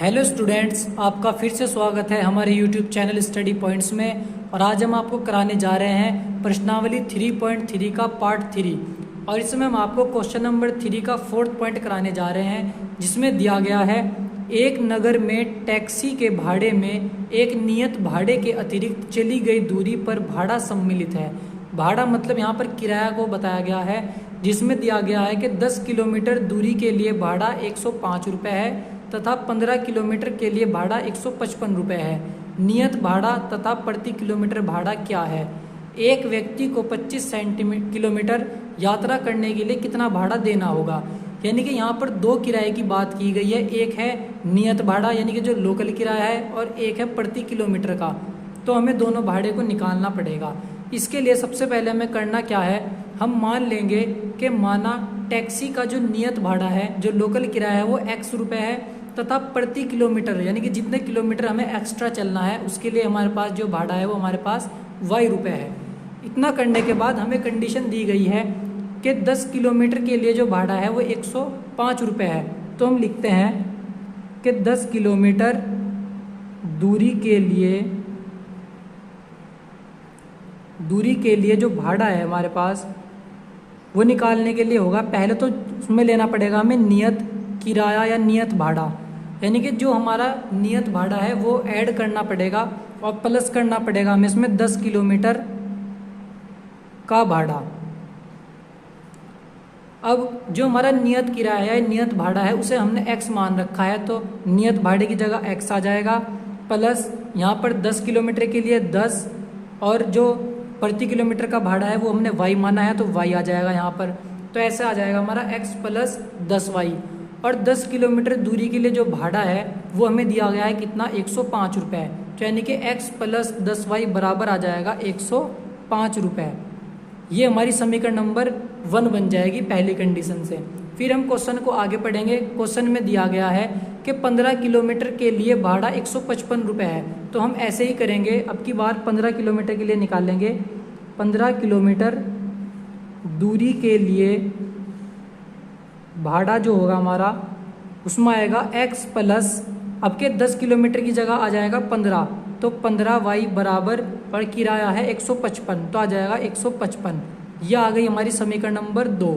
Hello students, आपका फिर से स्वागत है हमारे यूट्यूब चैनल स्टडी पॉइंट्स में। और आज हम आपको कराने जा रहे हैं प्रश्नावली 3.3 का पार्ट 3। और इसमें हम आपको क्वेश्चन नंबर 3 का 4th पॉइंट कराने जा रहे हैं, जिसमें दिया गया है एक नगर में टैक्सी के भाड़े में एक नियत भाड़े के अतिरिक्त चली गई दूरी पर भाड़ा सम्मिलित है। भाड़ा मतलब यहाँ पर किराया को बताया गया है, जिसमें दिया गया है कि 10 किलोमीटर दूरी के लिए भाड़ा 105 रुपये है तथा 15 किलोमीटर के लिए भाड़ा 155 रुपये है। नियत भाड़ा तथा प्रति किलोमीटर भाड़ा क्या है? एक व्यक्ति को 25 किलोमीटर यात्रा करने के लिए कितना भाड़ा देना होगा? यानी कि यहाँ पर दो किराए की बात की गई है। एक है नियत भाड़ा यानी कि जो लोकल किराया है, और एक है प्रति किलोमीटर का। तो हमें दोनों भाड़े को निकालना पड़ेगा। इसके लिए सबसे पहले हमें करना क्या है, हम मान लेंगे कि माना टैक्सी का जो नियत भाड़ा है, जो लोकल किराया है, वो x रुपये है तथा प्रति किलोमीटर यानी कि जितने किलोमीटर हमें एक्स्ट्रा चलना है उसके लिए हमारे पास जो भाड़ा है वो हमारे पास y रुपये है। इतना करने के बाद हमें कंडीशन दी गई है कि 10 किलोमीटर के लिए जो भाड़ा है वो 105 रुपये है। तो हम लिखते हैं कि 10 किलोमीटर दूरी के लिए जो भाड़ा है हमारे पास वो निकालने के लिए होगा, पहले तो उसमें लेना पड़ेगा हमें नियत किराया या नियत भाड़ा, यानी कि जो हमारा नियत भाड़ा है वो ऐड करना पड़ेगा और प्लस करना पड़ेगा हमें इसमें 10 किलोमीटर का भाड़ा। अब जो हमारा नियत किराया है, नियत भाड़ा है, उसे हमने x मान रखा है, तो नियत भाड़े की जगह x आ जाएगा, प्लस यहाँ पर 10 किलोमीटर के लिए 10, और जो प्रति किलोमीटर का भाड़ा है वो हमने y माना है तो y आ जाएगा यहाँ पर। तो ऐसे आ जाएगा हमारा x प्लस 10y। और 10 किलोमीटर दूरी के लिए जो भाड़ा है वो हमें दिया गया है कितना, 105 रुपये। तो यानी कि x प्लस 10y बराबर आ जाएगा 105 रुपये। ये हमारी समीकरण नंबर 1 बन जाएगी पहली कंडीशन से। फिर हम क्वेश्चन को आगे पढ़ेंगे। क्वेश्चन में दिया गया है कि 15 किलोमीटर के लिए भाड़ा 155 रुपये है। तो हम ऐसे ही करेंगे, अब की बार 15 किलोमीटर के लिए निकालेंगे। 15 किलोमीटर दूरी के लिए भाड़ा जो होगा हमारा उसमें आएगा x प्लस, अब के 10 किलोमीटर की जगह आ जाएगा 15, तो 15y बराबर, पर किराया है 155 तो आ जाएगा 155। यह आ गई हमारी समीकरण नंबर 2।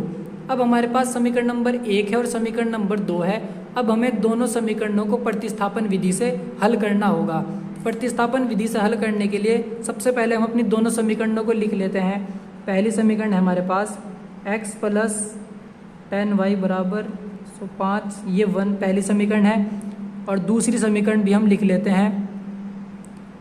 अब हमारे पास समीकरण नंबर 1 है और समीकरण नंबर 2 है। अब हमें दोनों समीकरणों को प्रतिस्थापन विधि से हल करना होगा। प्रतिस्थापन विधि से हल करने के लिए सबसे पहले हम अपनी दोनों समीकरणों को लिख लेते हैं। पहली समीकरण है हमारे पास x प्लस 10y बराबर 105, ये 1 पहली समीकरण है, और दूसरी समीकरण भी हम लिख लेते हैं।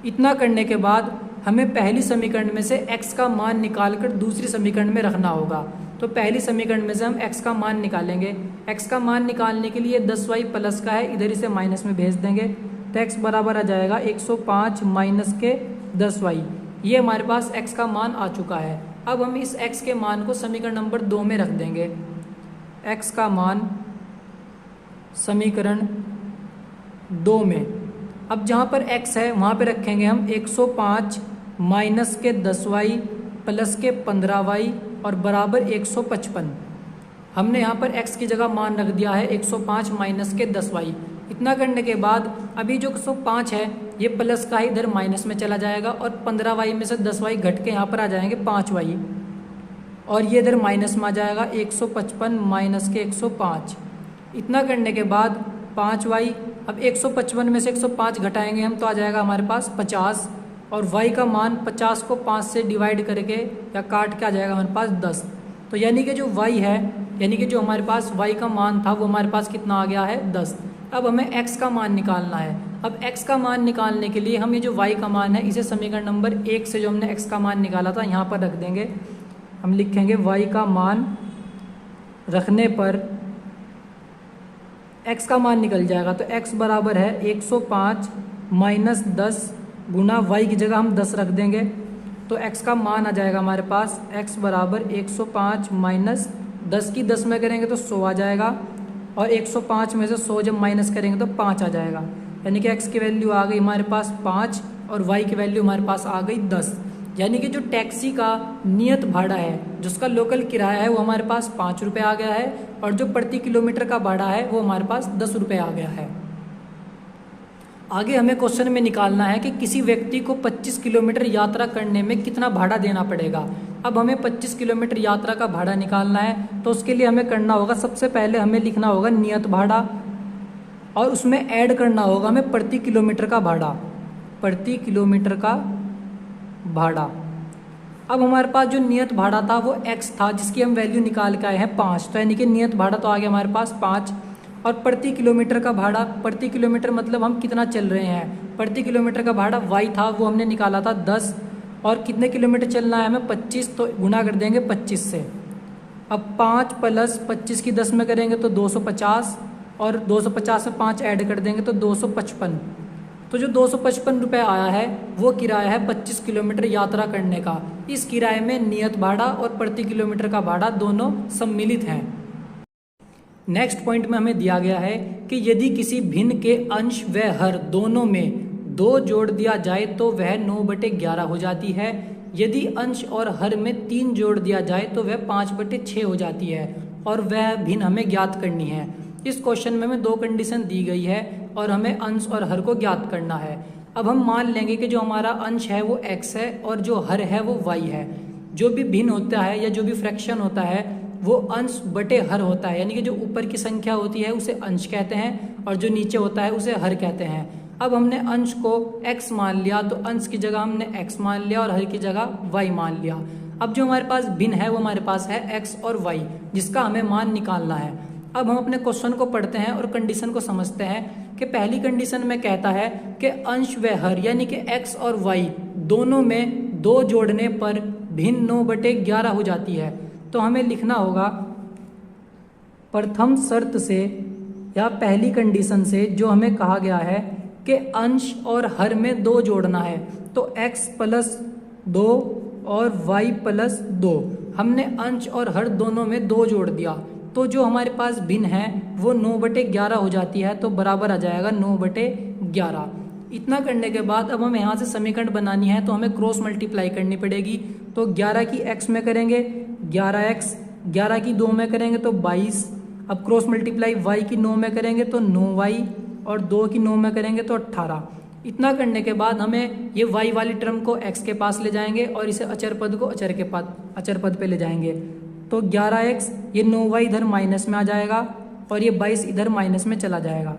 इतना करने के बाद हमें पहली समीकरण में से x का मान निकालकर दूसरी समीकरण में रखना होगा। तो पहली समीकरण में से हम x का मान निकालेंगे। x का मान निकालने के लिए 10y प्लस का है, इधर इसे माइनस में भेज देंगे, तो x बराबर आ जाएगा 105 माइनस के 10y। ये हमारे पास x का मान आ चुका है। अब हम इस x के मान को समीकरण नंबर 2 में रख देंगे। x का मान समीकरण 2 में, अब जहाँ पर x है वहाँ पे रखेंगे हम 105 माइनस के 10y प्लस के 15y और बराबर 155। हमने यहाँ पर x की जगह मान रख दिया है 105 माइनस के 10y। इतना करने के बाद अभी जो 105 है ये प्लस का इधर माइनस में चला जाएगा, और 15y में से 10y घट के यहाँ पर आ जाएंगे 5y, और ये इधर माइनस में आ जाएगा 155 माइनस के 105। इतना करने के बाद 5y, अब 155 में से 105 घटाएंगे हम तो आ जाएगा हमारे पास 50, और y का मान 50 को 5 से डिवाइड करके या काट के आ जाएगा हमारे पास 10। तो यानी कि जो y है, यानी कि जो हमारे पास y का मान था वो हमारे पास कितना आ गया है 10। अब हमें x का मान निकालना है। अब x का मान निकालने के लिए हम ये जो y का मान है इसे समीकरण नंबर 1 से जो हमने x का मान निकाला था यहाँ पर रख देंगे। हम लिखेंगे y का मान रखने पर x का मान निकल जाएगा, तो x बराबर है 105 माइनस 10 गुना y की जगह हम 10 रख देंगे, तो x का मान आ जाएगा हमारे पास x बराबर 105 माइनस 10 की 10 में करेंगे तो 100 आ जाएगा, और 105 में से 100 जब माइनस करेंगे तो 5 आ जाएगा। यानी कि x की वैल्यू आ गई हमारे पास 5 और y की वैल्यू हमारे पास आ गई 10। यानी कि जो टैक्सी का नियत भाड़ा है, जिसका लोकल किराया है, वो हमारे पास 5 रुपये आ गया है, और जो प्रति किलोमीटर का भाड़ा है वो हमारे पास 10 रुपये आ गया है। आगे हमें क्वेश्चन में निकालना है कि किसी व्यक्ति को 25 किलोमीटर यात्रा करने में कितना भाड़ा देना पड़ेगा। अब हमें 25 किलोमीटर यात्रा का भाड़ा निकालना है, तो उसके लिए हमें करना होगा, सबसे पहले हमें लिखना होगा नियत भाड़ा और उसमें ऐड करना होगा हमें प्रति किलोमीटर का भाड़ा, प्रति किलोमीटर का भाड़ा। अब हमारे पास जो नियत भाड़ा था वो x था, जिसकी हम वैल्यू निकाल के आए हैं 5, तो यानी कि नियत भाड़ा तो आ गया हमारे पास 5। और प्रति किलोमीटर का भाड़ा, प्रति किलोमीटर मतलब हम कितना चल रहे हैं, प्रति किलोमीटर का भाड़ा y था, वो हमने निकाला था 10, और कितने किलोमीटर चलना है हमें 25, तो गुना कर देंगे 25 से। अब 5 प्लस 25 की 10 में करेंगे तो 250, और 250 में 5 ऐड कर देंगे तो 255। तो जो 255 रुपये आया है वो किराया है 25 किलोमीटर यात्रा करने का। इस किराए में नियत भाड़ा और प्रति किलोमीटर का भाड़ा दोनों सम्मिलित हैं। नेक्स्ट पॉइंट में हमें दिया गया है कि यदि किसी भिन्न के अंश व हर दोनों में 2 जोड़ दिया जाए तो वह 9/11 हो जाती है। यदि अंश और हर में 3 जोड़ दिया जाए तो वह 5/6 हो जाती है, और वह भिन्न हमें ज्ञात करनी है। इस क्वेश्चन में हमें 2 कंडीशन दी गई है और हमें अंश और हर को ज्ञात करना है। अब हम मान लेंगे कि जो हमारा अंश है वो x है और जो हर है वो y है। जो भी भिन्न होता है या जो भी फ्रैक्शन होता है वो अंश बटे हर होता है, यानी कि जो ऊपर की संख्या होती है उसे अंश कहते हैं और जो नीचे होता है उसे हर कहते हैं। अब हमने अंश को x मान लिया तो अंश की जगह हमने x मान लिया और हर की जगह y मान लिया। अब जो हमारे पास भिन्न है वो हमारे पास है x और y, जिसका हमें मान निकालना है। अब हम अपने क्वेश्चन को पढ़ते हैं और कंडीशन को समझते हैं कि पहली कंडीशन में कहता है कि अंश व हर यानी कि x और y दोनों में 2 जोड़ने पर भिन्न 9/11 हो जाती है। तो हमें लिखना होगा प्रथम शर्त से या पहली कंडीशन से जो हमें कहा गया है कि अंश और हर में 2 जोड़ना है, तो x प्लस 2 और y प्लस 2, हमने अंश और हर दोनों में 2 जोड़ दिया, तो जो हमारे पास भिन्न है वो 9/11 हो जाती है, तो बराबर आ जाएगा 9/11। इतना करने के बाद अब हमें यहाँ से समीकरण बनानी है, तो हमें क्रॉस मल्टीप्लाई करनी पड़ेगी। तो 11 की x में करेंगे 11x, 11 की 2 में करेंगे तो 22, अब क्रॉस मल्टीप्लाई y की 9 में करेंगे तो 9y, और 2 की 9 में करेंगे तो 18। इतना करने के बाद हमें ये y वाली टर्म को x के पास ले जाएंगे और इसे अचर पद को अचर पद पे ले जाएंगे। तो 11x, ये 9y इधर माइनस में आ जाएगा और ये 22 इधर माइनस में चला जाएगा।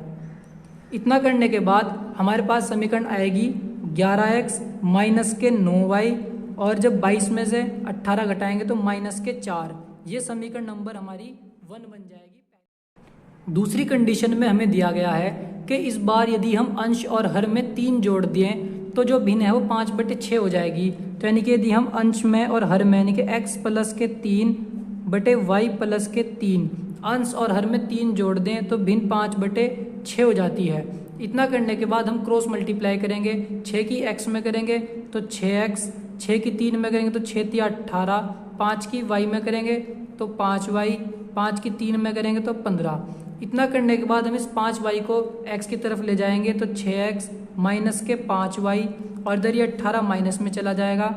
इतना करने के बाद हमारे पास समीकरण आएगी 11x माइनस के 9y, और जब 22 में से 18 घटाएंगे तो माइनस के 4। ये समीकरण नंबर हमारी 1 बन जाएगी। दूसरी कंडीशन में हमें दिया गया है कि इस बार यदि हम अंश और हर में 3 जोड़ दिए तो जो भिन्न है वो 5/6 हो जाएगी। तो यानी कि यदि हम अंश में और हर में यानी कि x प्लस के 3 बटे y प्लस के 3 अंश और हर में 3 जोड़ दें तो भिन्न 5/6 हो जाती है। इतना करने के बाद हम क्रॉस मल्टीप्लाई करेंगे, 6 की x में करेंगे तो 6x, 6 की 3 में करेंगे तो 6 × 18, 5 की y में करेंगे तो 5y, 5 की 3 में करेंगे तो 15। इतना करने के बाद हम इस 5y को x की तरफ ले जाएंगे तो 6x माइनस के 5y, और इधर ये 18 माइनस में चला जाएगा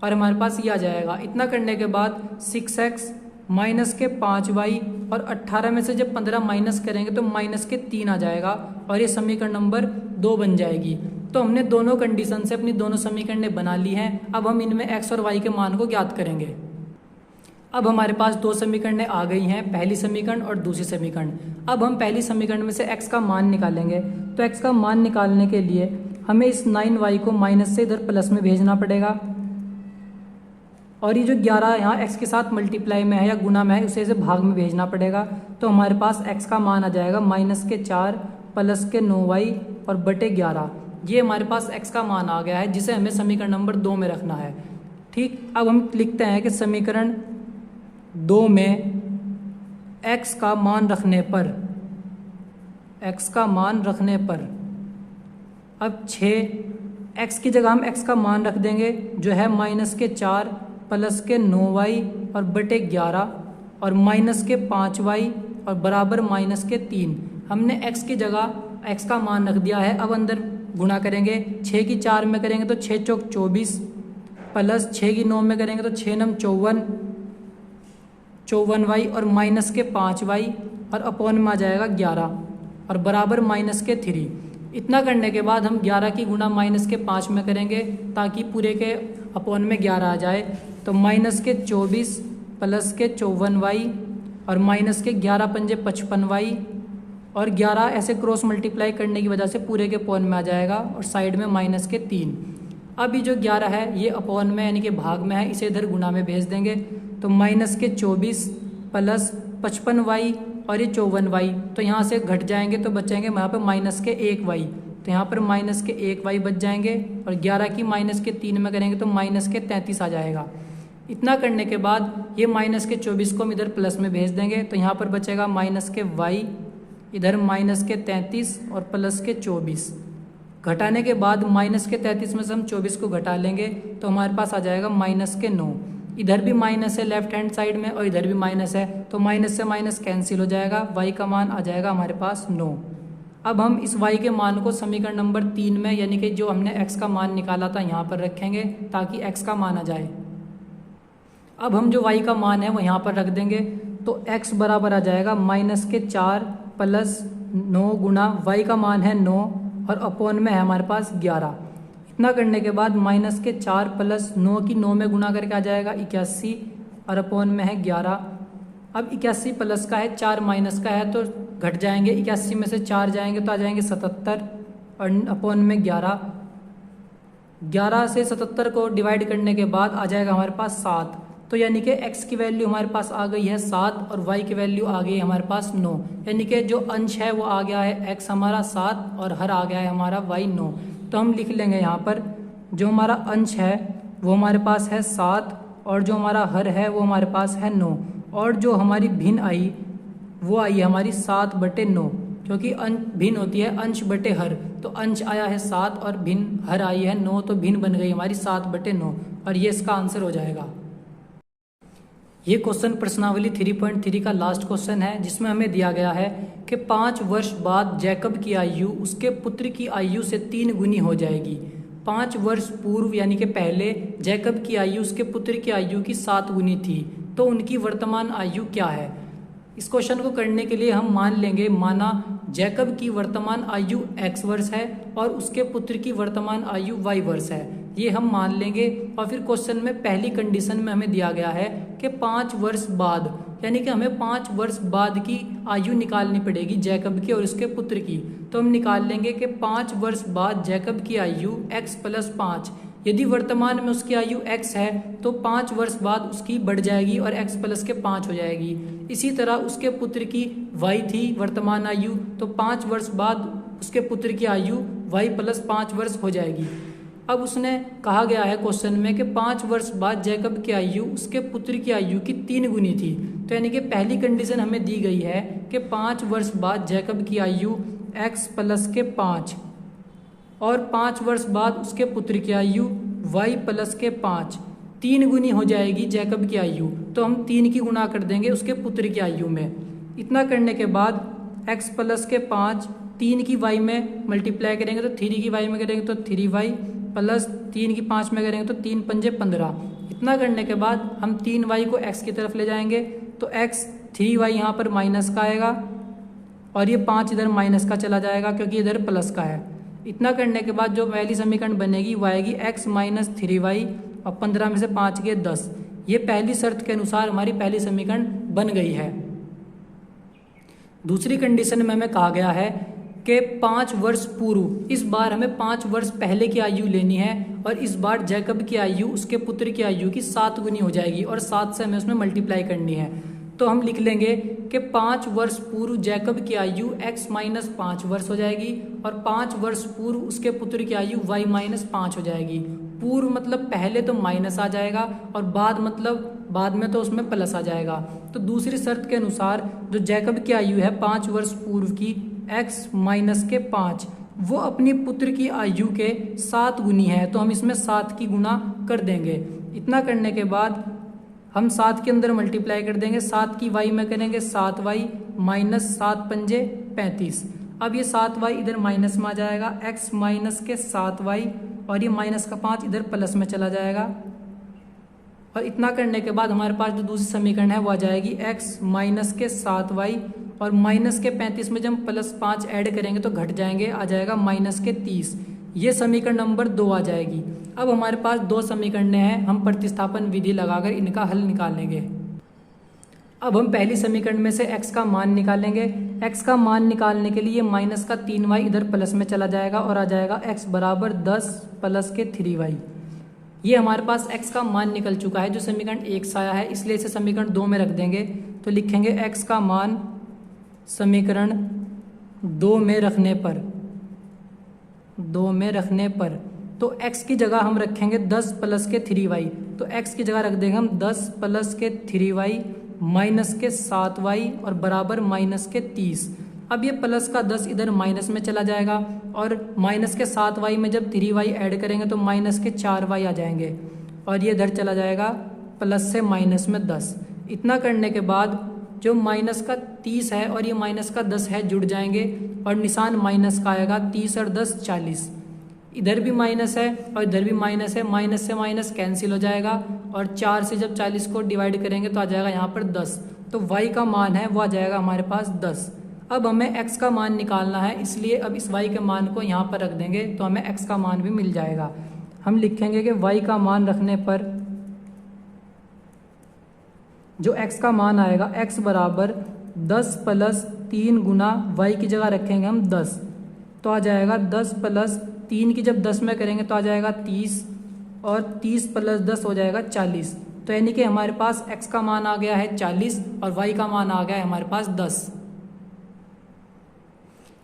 और हमारे पास ये आ जाएगा। इतना करने के बाद 6x माइनस के 5y, और 18 में से जब 15 माइनस करेंगे तो माइनस के 3 आ जाएगा, और ये समीकरण नंबर 2 बन जाएगी। तो हमने दोनों कंडीशन से अपनी दोनों समीकरणें बना ली हैं। अब हम इनमें x और y के मान को ज्ञात करेंगे। अब हमारे पास 2 समीकरणें आ गई हैं, पहली समीकरण और दूसरी समीकरण। अब हम पहली समीकरण में से x का मान निकालेंगे। तो x का मान निकालने के लिए हमें इस 9y को माइनस से इधर प्लस में भेजना पड़ेगा, और ये जो 11 यहाँ x के साथ मल्टीप्लाई में है या गुना में है उसे इसे भाग में भेजना पड़ेगा। तो हमारे पास x का मान आ जाएगा माइनस के 4 प्लस के 9y और बटे 11। ये हमारे पास x का मान आ गया है, जिसे हमें समीकरण नंबर 2 में रखना है। ठीक, अब हम लिखते हैं कि समीकरण 2 में x का मान रखने पर अब 6x की जगह हम x का मान रख देंगे जो है माइनस के 4 प्लस के 9y और बटे 11, और माइनस के 5y और बराबर माइनस के 3। हमने x की जगह x का मान रख दिया है। अब अंदर गुणा करेंगे, 6 की 4 में करेंगे तो 6 चौक 24, प्लस 6 की 9 में करेंगे तो 6 नम 54y, और माइनस के 5y और अपॉन में आ जाएगा 11, और बराबर माइनस के 3। इतना करने के बाद हम 11 की गुणा माइनस के 5 में करेंगे ताकि पूरे के अपॉन में 11 आ जाए। तो माइनस के 24 प्लस के 54y और माइनस के 11 पंजे 55y और 11 ऐसे क्रॉस मल्टीप्लाई करने की वजह से पूरे के अपॉन में आ जाएगा और साइड में माइनस के 3। अब ये जो 11 है ये अपॉन में यानी कि भाग में है, इसे इधर गुणा में भेज देंगे। तो माइनस के 24 प्लस 55y और ये 54y, तो यहाँ से घट जाएंगे तो बचेंगे यहाँ पर माइनस के 1y, तो यहाँ पर माइनस के 1y बच जाएंगे और 11 की माइनस के 3 में करेंगे तो माइनस के 33 आ जाएगा। इतना करने के बाद ये माइनस के 24 को हम इधर प्लस में भेज देंगे तो यहाँ पर बचेगा माइनस के y, इधर माइनस के 33 और प्लस के 24। घटाने के बाद माइनस के 33 में से हम 24 को घटा लेंगे तो हमारे पास आ जाएगा माइनस के 9। इधर भी माइनस है लेफ्ट हैंड साइड में और इधर भी माइनस है, तो माइनस से माइनस कैंसिल हो जाएगा, y का मान आ जाएगा हमारे पास 9। अब हम इस y के मान को समीकरण नंबर 3 में यानी कि जो हमने x का मान निकाला था यहाँ पर रखेंगे ताकि x का मान आ जाए। अब हम जो y का मान है वो यहाँ पर रख देंगे तो x बराबर आ जाएगा माइनस के 4 प्लस 9 गुणा y का मान है 9 और अपॉन में है हमारे पास 11। इतना करने के बाद माइनस के 4 प्लस 9 की 9 में गुणा करके आ जाएगा 81 और अपॉन में है 11। अब 81 प्लस का है 4 माइनस का है तो घट जाएंगे, 81 में से 4 जाएंगे तो आ जाएंगे 77 और अपॉन में 11। 11 से 77 को डिवाइड करने के बाद आ जाएगा हमारे पास 7, तो यानी कि x की वैल्यू हमारे पास आ गई है 7 और y की वैल्यू आ गई है हमारे पास 9, यानी कि जो अंश है वो आ गया है x हमारा 7 और हर आ गया है हमारा y 9। तो हम लिख लेंगे यहाँ पर जो हमारा अंश है वो हमारे पास है 7 और जो हमारा हर है वो हमारे पास है 9 और जो हमारी भिन्न आई वो आई है हमारी 7/9, क्योंकि भिन्न होती है अंश बटे हर, तो अंश आया है 7 और भिन्न हर आई है 9, तो भिन्न बन गई हमारी 7/9 और ये इसका आंसर हो जाएगा। ये क्वेश्चन प्रश्नावली 3.3 का लास्ट क्वेश्चन है जिसमें हमें दिया गया है कि 5 वर्ष बाद जैकब की आयु उसके पुत्र की आयु से 3 गुनी हो जाएगी। 5 वर्ष पूर्व यानी कि पहले जैकब की आयु उसके पुत्र की आयु की 7 गुनी थी, तो उनकी वर्तमान आयु क्या है। इस क्वेश्चन को करने के लिए हम मान लेंगे, माना जैकब की वर्तमान आयु x वर्ष है और उसके पुत्र की वर्तमान आयु y वर्ष है, ये हम मान लेंगे। और फिर क्वेश्चन में पहली कंडीशन में हमें दिया गया है कि 5 वर्ष बाद, यानी कि हमें 5 वर्ष बाद की आयु निकालनी पड़ेगी जैकब की और उसके पुत्र की। तो हम निकाल लेंगे कि 5 वर्ष बाद जैकब की आयु x + 5, यदि वर्तमान में उसकी आयु x है तो 5 वर्ष बाद उसकी बढ़ जाएगी और x प्लस के 5 हो जाएगी। इसी तरह उसके पुत्र की y थी वर्तमान आयु, तो 5 वर्ष बाद उसके पुत्र की आयु y + 5 वर्ष हो जाएगी। अब उसने कहा गया है क्वेश्चन में कि 5 वर्ष बाद जैकब की आयु उसके पुत्र की आयु की 3 गुनी थी, तो यानी कि पहली कंडीशन हमें दी गई है कि 5 वर्ष बाद जैकब की आयु x + के 5 और 5 वर्ष बाद उसके पुत्र की आयु y + के 5 3 गुनी हो जाएगी जैकब की आयु, तो हम 3 की गुणा कर देंगे उसके पुत्र की आयु में। इतना करने के बाद x + के 5 3 की y में मल्टीप्लाई करेंगे तो 3 की y में करेंगे तो 3y प्लस 3 की 5 में करेंगे तो 3 पंजे 15। इतना करने के बाद हम 3y को x की तरफ ले जाएंगे तो x 3y यहाँ पर माइनस का आएगा और ये 5 इधर माइनस का चला जाएगा क्योंकि इधर प्लस का है। इतना करने के बाद जो पहली समीकरण बनेगी वो आएगी x - 3y और 15 में से 5 के 10। ये पहली शर्त के अनुसार हमारी पहली समीकरण बन गई है। दूसरी कंडीशन में हमें कहा गया है कि 5 वर्ष पूर्व, इस बार हमें 5 वर्ष पहले की आयु लेनी है और इस बार जैकब की आयु उसके पुत्र की आयु की 7 गुनी हो जाएगी और 7 से हमें उसमें मल्टीप्लाई करनी है। तो हम लिख लेंगे कि 5 वर्ष पूर्व जैकब की आयु x - 5 वर्ष हो जाएगी और 5 वर्ष पूर्व उसके पुत्र की आयु y - 5 हो जाएगी। पूर्व मतलब पहले तो माइनस आ जाएगा और बाद मतलब बाद में तो उसमें प्लस आ जाएगा। तो दूसरी शर्त के अनुसार जो जैकब की आयु है 5 वर्ष पूर्व की x - के 5 वो अपनी पुत्र की आयु के 7 गुनी है, तो हम इसमें 7 की गुणा कर देंगे। इतना करने के बाद हम 7 के अंदर मल्टीप्लाई कर देंगे, 7 की y में करेंगे 7y - 7 पंजे 35। अब ये 7y इधर माइनस में आ जाएगा, x - के 7y और ये माइनस का 5 इधर प्लस में चला जाएगा। और इतना करने के बाद हमारे पास जो दूसरी समीकरण है वो आ जाएगी x - के 7y और माइनस के 35 में जब हम +5 ऐड करेंगे तो घट जाएंगे, आ जाएगा माइनस के 30। ये समीकरण नंबर 2 आ जाएगी। अब हमारे पास 2 समीकरण हैं, हम प्रतिस्थापन विधि लगाकर इनका हल निकालेंगे। अब हम पहली समीकरण में से x का मान निकालेंगे। x का मान निकालने के लिए माइनस का 3y इधर प्लस में चला जाएगा और आ जाएगा x बराबर 10 प्लस के 3y। ये हमारे पास x का मान निकल चुका है जो समीकरण 1 से आया है, इसलिए इसे समीकरण 2 में रख देंगे। तो लिखेंगे x का मान समीकरण 2 में रखने पर तो x की जगह हम रखेंगे 10 प्लस के 3y। तो x की जगह रख देंगे हम 10 प्लस के 3y माइनस के 7y और बराबर माइनस के 30। अब ये प्लस का 10 इधर माइनस में चला जाएगा और माइनस के 7y में जब 3y ऐड करेंगे तो माइनस के 4y आ जाएंगे और ये इधर चला जाएगा प्लस से माइनस में 10। इतना करने के बाद जो माइनस का 30 है और ये माइनस का 10 है जुड़ जाएंगे और निशान माइनस का आएगा। 30 और 10 40। इधर भी माइनस है और इधर भी माइनस है, माइनस से माइनस कैंसिल हो जाएगा और 4 से जब 40 को डिवाइड करेंगे तो आ जाएगा यहाँ पर 10। तो y का मान है वो आ जाएगा हमारे पास 10। अब हमें x का मान निकालना है, इसलिए अब इस y के मान को यहाँ पर रख देंगे तो हमें x का मान भी मिल जाएगा। हम लिखेंगे कि y का मान रखने पर जो x का मान आएगा x बराबर 10 प्लस 3 गुना y की जगह रखेंगे हम 10 तो आ जाएगा 10 प्लस 3 की जब 10 में करेंगे तो आ जाएगा 30 और 30 प्लस 10 हो जाएगा 40। तो यानी कि हमारे पास x का मान आ गया है 40 और y का मान आ गया है हमारे पास 10।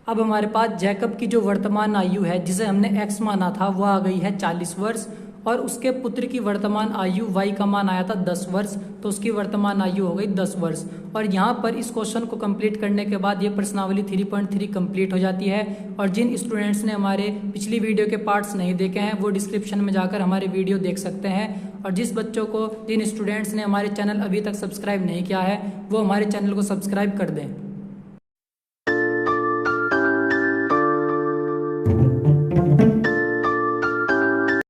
अब हमारे पास जैकब की जो वर्तमान आयु है जिसे हमने x माना था वो आ गई है 40 वर्ष और उसके पुत्र की वर्तमान आयु y का मान आया था 10 वर्ष, तो उसकी वर्तमान आयु हो गई 10 वर्ष। और यहाँ पर इस क्वेश्चन को कंप्लीट करने के बाद ये प्रश्नावली 3.3 कंप्लीट हो जाती है। और जिन स्टूडेंट्स ने हमारे पिछली वीडियो के पार्ट्स नहीं देखे हैं वो डिस्क्रिप्शन में जाकर हमारे वीडियो देख सकते हैं। और जिन स्टूडेंट्स ने हमारे चैनल अभी तक सब्सक्राइब नहीं किया है वो हमारे चैनल को सब्सक्राइब कर दें।